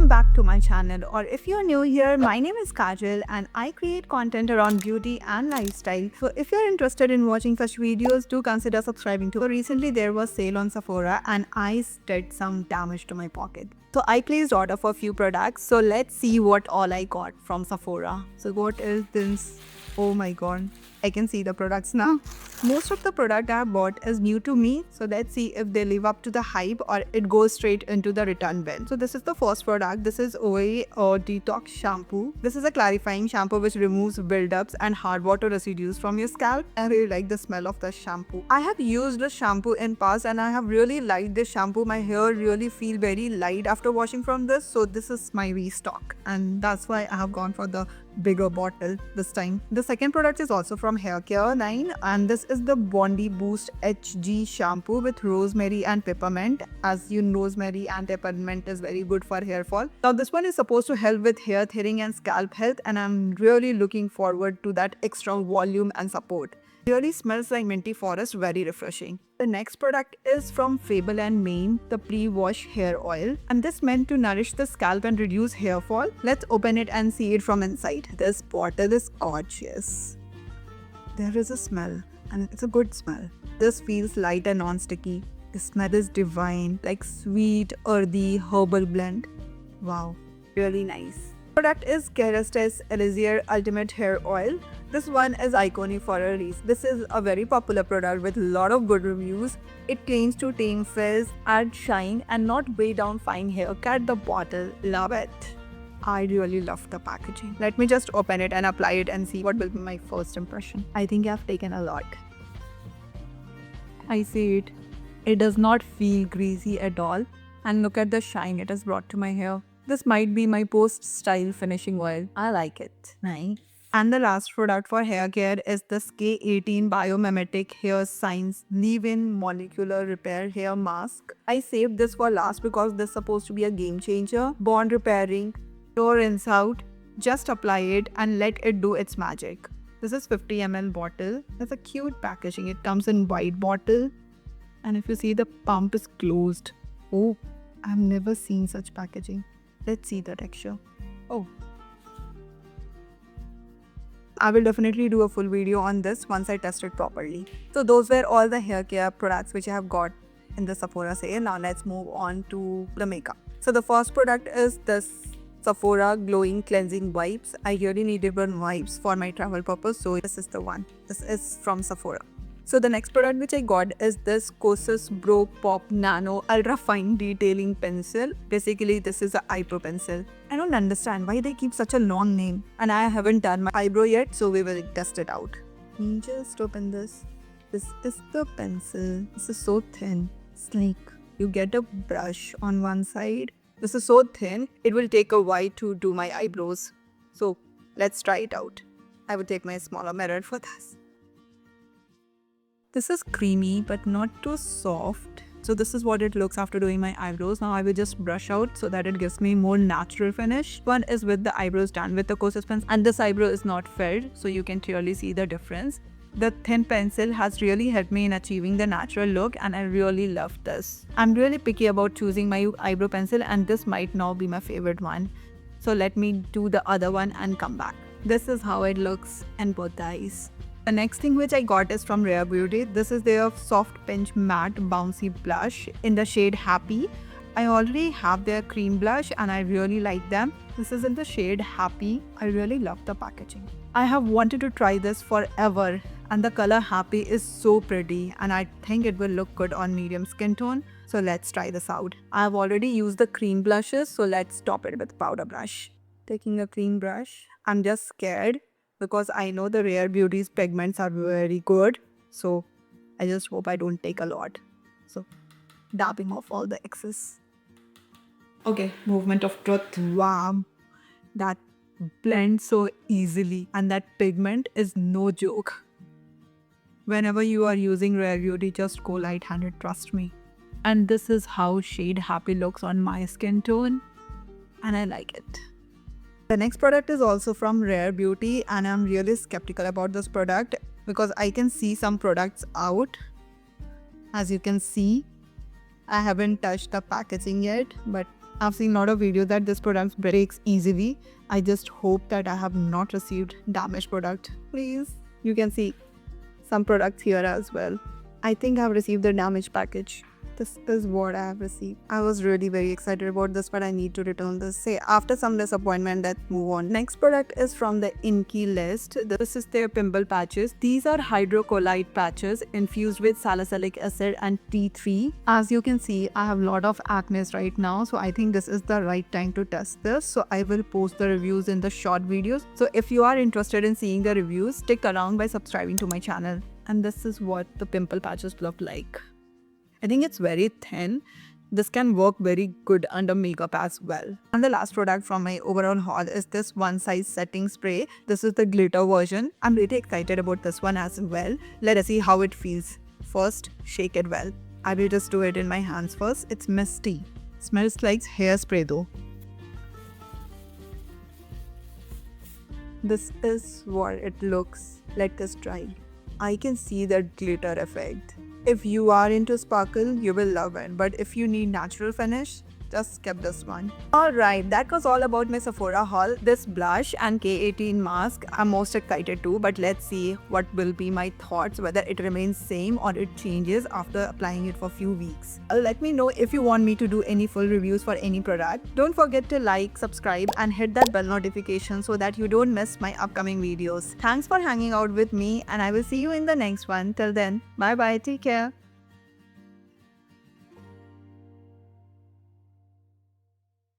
back to my channel, or if you're new here, my name is Kajal and I create content around beauty and lifestyle. So if you're interested in watching such videos, do consider subscribing to. So recently there was sale on Sephora and I did some damage to my pocket. So I placed order for few products. So let's see what all I got from Sephora. So what is this? Oh my god, I can see the products now. Most of the product I have bought is new to me. So let's see if they live up to the hype or it goes straight into the return bin. So this is the first product. This is OA Detox Shampoo. This is a clarifying shampoo which removes buildups and hard water residues from your scalp. I really like the smell of the shampoo. I have used this shampoo in past and I have really liked this shampoo. My hair really feel very light after washing from this. So this is my restock and that's why I have gone for the bigger bottle this time. The second product is also from Hair Care line and this is the Bondi Boost HG shampoo with rosemary and peppermint. As you know, rosemary and peppermint is very good for hair fall. Now this one is supposed to help with hair thinning and scalp health and I'm really looking forward to that extra volume and support. Really smells like minty forest, very refreshing. The next product is from Fable and Mane, the pre-wash hair oil, and this meant to nourish the scalp and reduce hair fall. Let's open it and see it from inside. This bottle is gorgeous. There is a smell and it's a good smell. This feels light and non-sticky. The smell is divine, like sweet, earthy, herbal blend. Wow, really nice. Product is Kerastase Elixir Ultimate Hair Oil. This one is iconic for a reason. This is a very popular product with a lot of good reviews. It claims to tame frizz, add shine and not weigh down fine hair. Cut the bottle. Love it. I really love the packaging. Let me just open it and apply it and see what will be my first impression. I think I've taken a lot. I see it. It does not feel greasy at all. And look at the shine it has brought to my hair. This might be my post-style finishing oil. I like it. Nice. And the last product for hair care is the K18 Biomimetic Hair Science Leave-In Molecular Repair Hair Mask. I saved this for last because this is supposed to be a game changer. Bond repairing, pure rinse out. Just apply it and let it do its magic. This is 50 ml bottle. There's a cute packaging. It comes in white bottle. And if you see, the pump is closed. Oh, I've never seen such packaging. Let's see the texture. Oh. I will definitely do a full video on this once I test it properly. So those were all the hair care products which I have got in the Sephora sale. Now let's move on to the makeup. So the first product is this Sephora Glowing Cleansing Wipes. I really needed one wipes for my travel purpose, so this is the one. This is from Sephora. So the next product which I got is this Kosas Bro Pop Nano Ultra Fine Detailing Pencil. Basically, this is an eyebrow pencil. I don't understand why they keep such a long name. And I haven't done my eyebrow yet, so we will test it out. Let me just open this. This is the pencil. This is so thin. It's like you get a brush on one side. This is so thin, it will take a while to do my eyebrows. So let's try it out. I will take my smaller mirror for this. This is creamy but not too soft. So this is what it looks after doing my eyebrows. Now I will just brush out so that it gives me more natural finish. One is with the eyebrows done with the Kosas pencil and this eyebrow is not filled, so you can clearly see the difference. The thin pencil has really helped me in achieving the natural look and I really love this. I'm really picky about choosing my eyebrow pencil and this might now be my favorite one. So let me do the other one and come back. This is how it looks in both the eyes. The next thing which I got is from Rare Beauty. This is their Soft Pinch Matte Bouncy Blush in the shade Happy. I already have their cream blush and I really like them. This is in the shade Happy. I really love the packaging. I have wanted to try this forever and the color Happy is so pretty and I think it will look good on medium skin tone. So let's try this out. I have already used the cream blushes, so let's top it with powder brush. Taking a cream brush. I'm just scared because I know the Rare Beauty's pigments are very good. So I just hope I don't take a lot. So dabbing off all the excess. Okay, movement of truth. Wow. That blends so easily and that pigment is no joke. Whenever you are using Rare Beauty, just go light-handed, trust me. And this is how shade Happy looks on my skin tone and I like it. The next product is also from Rare Beauty and I'm really skeptical about this product because I can see some products out. As you can see, I haven't touched the packaging yet, but I've seen a lot of videos that this product breaks easily. I just hope that I have not received damaged product. Please. You can see some products here as well. I think I've received the damaged package. This is what I have received. I was really very excited about this, but I need to return this. Say, after some disappointment, let's move on. Next product is from the Inky list. This is their pimple patches. These are hydrocolloid patches infused with salicylic acid and tea tree. As you can see, I have a lot of acne right now, so I think this is the right time to test this. So I will post the reviews in the short videos. So if you are interested in seeing the reviews, stick around by subscribing to my channel. And this is what the pimple patches look like. I think it's very thin. This can work very good under makeup as well. And the last product from my overall haul is this one size setting spray. This is the glitter version. I'm really excited about this one as well. Let us see how it feels. First, shake it well. I will just do it in my hands first. It's misty. Smells like hairspray though. This is what it looks. Let this dry. I can see that glitter effect. If you are into sparkle, you will love it. But if you need natural finish, just skip this one. Alright, that was all about my Sephora haul. This blush and K18 mask I'm most excited to, but let's see what will be my thoughts, whether it remains same or it changes after applying it for a few weeks. Let me know if you want me to do any full reviews for any product. Don't forget to like, subscribe and hit that bell notification so that you don't miss my upcoming videos. Thanks for hanging out with me and I will see you in the next one. Till then, bye bye, take care.